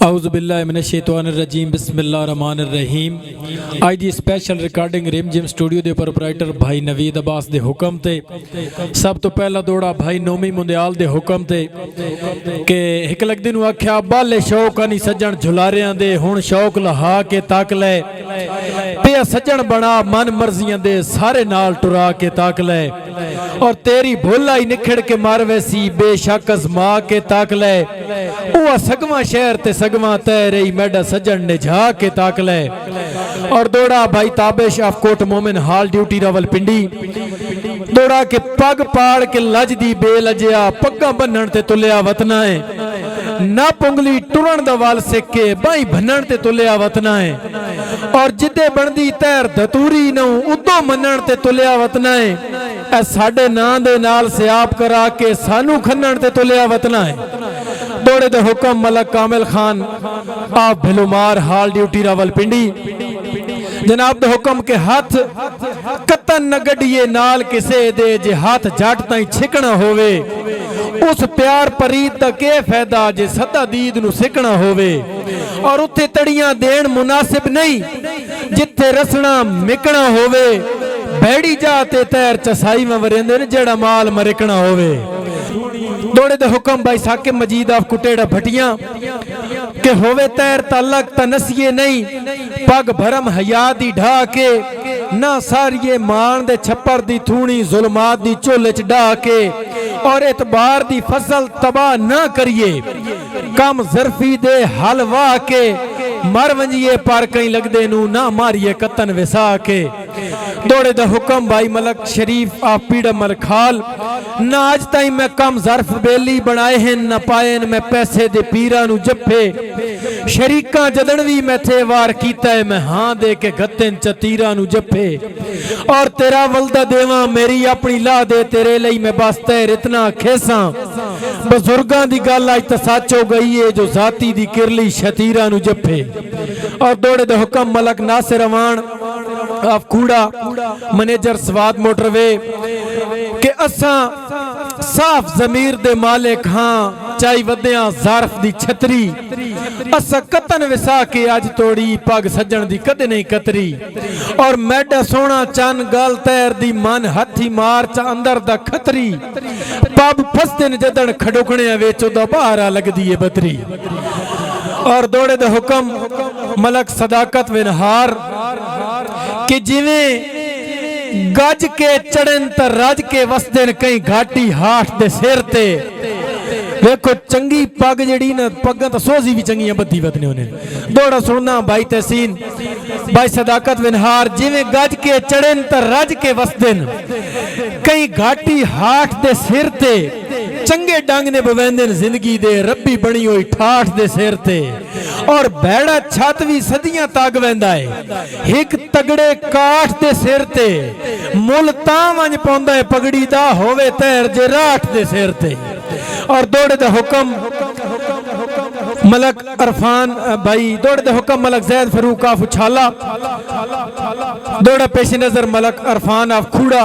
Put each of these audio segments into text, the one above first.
औज़ुबिल्लाहिमिनश्शैतानिर्रजीम बिस्मिल्लाहिर्रहमानिर्रहीम। आज दी special recording Rim Jhim studio के प्रोपराइटर भाई नवीद अब्बास के हुक्म ते सब तो पहला दौड़ा भाई नोमी मुंदियाल के हुक्म ते कि एक लगदी नूं आख्या बाले शौक नहीं सज्जण झुलारियां दे हुण शौक लहा के तक लै पिया सज्जण बना मन मर्जियां दे सारे नाल टुरा के तक लै और तेरी भोला ही निखड़ के मार वैसी बेशक अजमा के तक लै वो सगवा शहर ते सगवा तय रही मैडा सज्जन ने झा के ताक ले और दौड़ा भाई ताबिश ऑफ कोट मोमिन हाल ड्यूटी रावलपिंडी दौड़ा के पग पाड़ के लज दी बेलजिया पग्गा बन्नण ते तुलिया वतना है ना पुंगली टुरन दा वाल सिक्के बाई भन्नण ते तुलिया वतना है और जिदे बनदी तैर धतूरी नू उदो मनण ते तुलिया वतना है ए साडे नां दे नाल सियाप करा के सानू खन्नण ते तुलिया वतना है। दौड़े दे हुक्म मलक कामिल खान आप भिलुमार हाल ड्यूटी रावलपिंडी जनाब दे हुक्म के हाथ कतन न गड्डिए नाल किसे दे जे हाथ जट ताई छिकना होवे उस प्यार परीत दा के फायदा जे सदा दीद नू सिकना होवे और उत्थे तड़ियां देन मुनासिब नहीं जिथे रसना मिकना होवे बैड़ी जाते तैर चसाई में वरेंदे ने जेड़ा माल मरिकना होवे। दौड़े दे हुक्म भाई साकिब मजीद आप कुटेड़ा भटियां के होवे तैर तलक तनसिए नहीं पग भरम हया दी ढा के ना सारिये मान दे छप्पर दी थूणी जुल्मात दी झोले च ढा के और एतबार दी फसल तबाह ना करिए कम जरफी दे हल वाह के मर वंजिए पर कहीं लगदे नू ना मारिए कतन विसा के। दौड़े दा हुक्म भाई मलक शरीफ आप पीड़ा मलखाल ना आज ताई मैं कम जरफ बेली बनाए हैं न पाए मैं पैसे दे पीरा नू जप्फे शरीका जदन भी मैं थे वार कीता है मैं हाँ दे के गत्तेन चतीरा नू जप्फे और तेरा वल्दा देवा मेरी अपनी ला दे तेरे लई मैं बस तैर इतना खेसा बुजुर्गां दी गल आज तो सच हो गई है जो जाती दी किरली शतीरा नू जप्फे। और दौड़े दे हुक्म मलक नासिर अवान आप कूड़ा मैनेजर स्वाद मोटरवे के असा साफ जमीर दे मालिक हाँ चाई वद्या ज़ारफ दी छतरी असा कतन विसा के आज तोड़ी पग सज्जन दी कदे नहीं कतरी और मैडा सोना चन गल तैर दी मन हथी मार च अंदर दा खतरी पब फसदे जदन खडुकने वेचो दा बाहर लगदी है बतरी। और दौड़े दे हुक्म मलक सदाकत विनहार कि जिवें गज के चढ़न त रज के वसदन कई घाटी हाठ दे सिर ते देखो चंगी पग जड़ी ना पग तो सोजी भी चंगी बद्दी वतने उन्हें। दौड़ा सुनना भाई तहसीन भाई सदाकत विनहार जिवें गज के चढ़न त रज के वसदन कई घाटी हाठ दे सिर ते चंगे डंग ने बवेंदन जिंदगी दे रब्बी बनी हुई ठाठ दे सिर ते और भैड़ा छत भी सदियां तग वेंदा है एक तगड़े काठ दे सिर ते मुल तां वंज पौंदा है पगड़ी दा होवे तैर जे राठ दे सिर ते। और दौड़े दा हुक्म मलक अरफान भाई दौड़े दा हुक्म मलक जैद फरूक आफ उछाला दौड़ा पेश नजर मलक अरफान आफ खूड़ा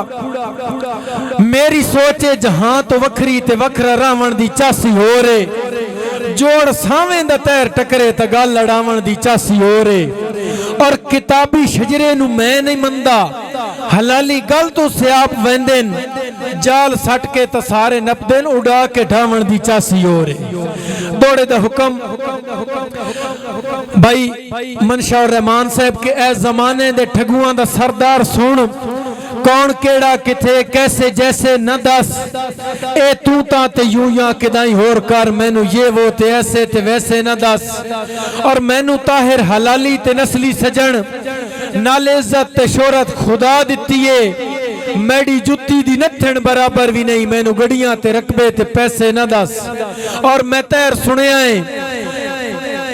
मेरी सोचे जहां तो वखरी ते वखरा रावण दी चासी हो रे जोड़ सावें दा तैर टकरे त गल लड़ावण दी चासी हो रे और किताबी शजरे नू मैं नहीं मंदा हलाली गल तो सियाप वेंदेन जाल सट के त सारे नपदेन उड़ा के ढावण दी चासी हो रे। दौड़े दा हुक्म भाई मनशा और रहमान साहब के ए जमाने दे ठगुआं दा सरदार सुन कौन केड़ा किथे कैसे जैसे न दस ए तू ता ते यूं या किदाई होर कर मैनू ये वो ते ऐसे ते वैसे न दस और मैनू ताहिर हलाली ते नस्ली सजन नाल इज्जत ते शोहरत खुदा दित्ती है मैडी जुत्ती दी नथण बराबर भी नहीं मैनू गड़ियां ते रकबे ते पैसे न दस। और मैं तैर सुनिया है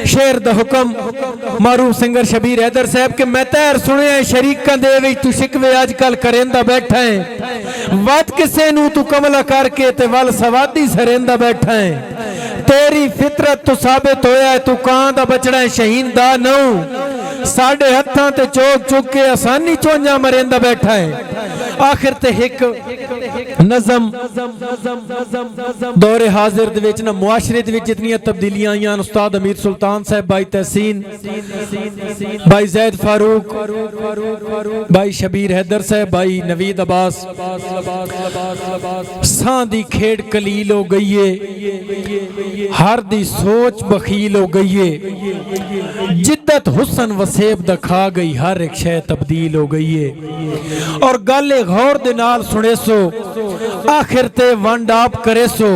शेर दा हुक्म मारूफ सिंगर शबीर हैदर साहब के मैं तैर सुनिया शरीकां दे विच तू शिकवे अजकल करेंदा बैठा है वत किसे नू तू कमला करके ते वल सवादी सरेंदा बैठा है तेरी फितरत तो साबित होया है तू कां दा बचड़ा है शहीन दा नौ साडे हत्थां ते चोक चुक के आसानी चोंजा मरेंदा बैठा है आखिर ते एक नज़म दौरे हाजिर दे विच ना मुआशरे दे विच जितनियां तब्दीलियां आईयां उस्ताद अमीर सुल्तान साहब, भाई तहसीन, भाई जैद फारूक, भाई शबीर हैदर साहब, भाई नवीद अब्बास, सां दी खेड़ कलील हो गई है, हर दी सोच बखील हो गई है, जिद्दत हुसन वसेब दखा गई, हर एक शय तब्दील हो गई है। और गल गौर दे नाल सुने सो, आखिर ते वंड आप करे सो,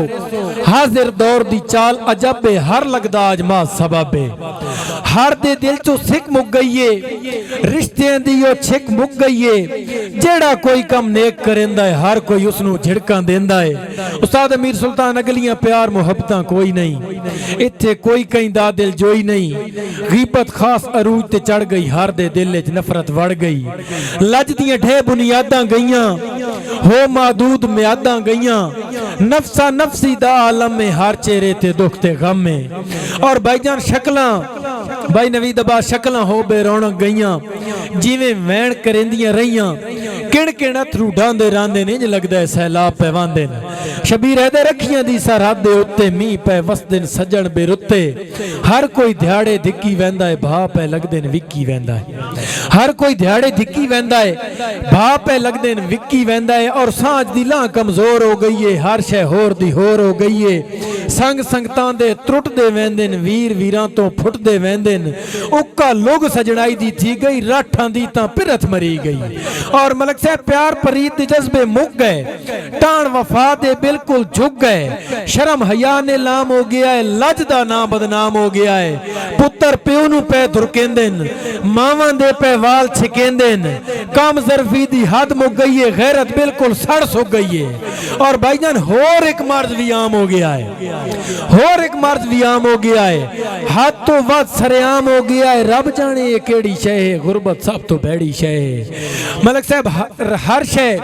हाजिर दौर दी चाल अजब है, हर लगदा अजमा सबब है। हर दे दिल चो सिक मुक गई है, रिश्तियां दी ओ छिक मुक गई है, जेड़ा कोई कम नेक करेंदा है, हर कोई उसनू झिड़कां देंदा है। उस्ताद अमीर सुल्तान अगलियां प्यार मुहब्बतां कोई नहीं, इत्थे कोई कहीं दा दिल जोई नहीं, गीबत खास अरूज ते चढ़ गई, हर दे दिल च नफरत वड़ गई, लज दियां ढे बुनियादां गईयां, हो मादूद म्यादां गईयां, नफसा नफसी दा आलम में, हर चेहरे ते दुख ते गम में। और भाईजान शक्लां, भाई नवीद अब्बास शक्लां हो बेरौनक गईयां, जिवें वैण करेंदियां रहियां, किण किण अथरू ढांदे रांदे ने, इंज लगदा है सैलाब पे वांदे ने। शबीर हैदर अखियां दी सरहद दे उत्ते मींह पे वसदे ने सजण बेरुत्ते, हर कोई ध्याड़े धिक्की वैंदा है, भा पे लगदे ने विक्की वैंदा है, हर कोई ध्याड़े धिक्की वैंदा है, भा पे लगदे ने विक्की वैंदा है। और सांझ दी लां कमजोर हो गई है, हर शय होर दी होर हो गई है, संग संगतां दे त्रुटदे वैंदे ने, वीर वीरां तो फुटदे वैंदे ने, उक्का लोग सजनाई दी थी गई, राठां दी तां पिरत मरी गई। और मलक साहब प्यार परीत दे जज्बे मुक गए, टाण वफा दे बिल्कुल झुक गए, शर्म हया ने लाम हो गया है, लज दा नाम बदनाम हो गया है, पुत्र प्यो नू पै धुरकेंदे न, मावां दे पै वाल छिकेंदे न, काम ज़रफी दी हद मुक गई है, गैरत बिल्कुल सड़ सुक गई है। और भाईजान होर एक मर्ज भी आम हो गया है, होर एक मर्ज भी आम हो गया है, हद तो वध सरेआम हो गया है, रब जाने ये केड़ी शय है, गुरबत सब तो भैड़ी शय है। मलक साहब हर शय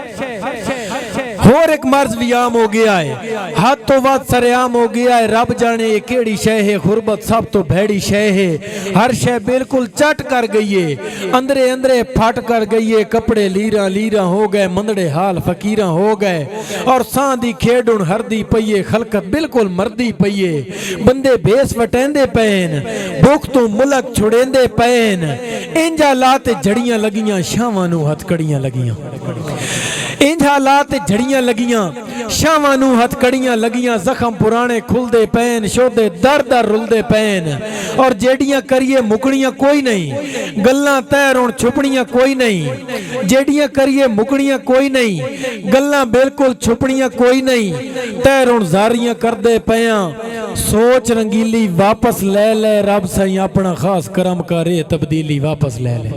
होर एक मर्ज भी आम हो गया है, हद तो वध सरेआम हो गया है, रब जाने ये केड़ी शय है, गुरबत सब तो भैड़ी शय है। हर शय बिल्कुल चट कर गई है, अंदरे अंदरे फट कर गई है, कपड़े लीरा लीरा हो गए, मंदड़े हाल फकीरा हो गए, और सां दी खेड़ हुण हरदी पईए, खलकत बिल्कुल मरदी पईए, बंदे भेस वटेंदे पैन, भुख तो मुलक छुड़ेंदे पैन, इंज हालात जड़ियां लगियां, शावां नू हथकड़ियां लगियां, इंज हालात जड़ियां लगियां, शावां नू हथकड़ियां लगियां, जख्म पुराने खुलदे पैन, शोधे दर दर रुलदे पैन। और जेड़ियां करिए मुकड़ियां कोई नहीं, गल्लां तैर हुण छुपड़ियां कोई नहीं, जेड़ियां करिए मुकड़ियां कोई नहीं, गल्लां बिल्कुल छुपड़ियां कोई नहीं, तैर हुण जारियां करदे पयां, सोच रंगीली वापस ले ले, रब सही अपना खास करम करे, तब्दीली वापस ले ले।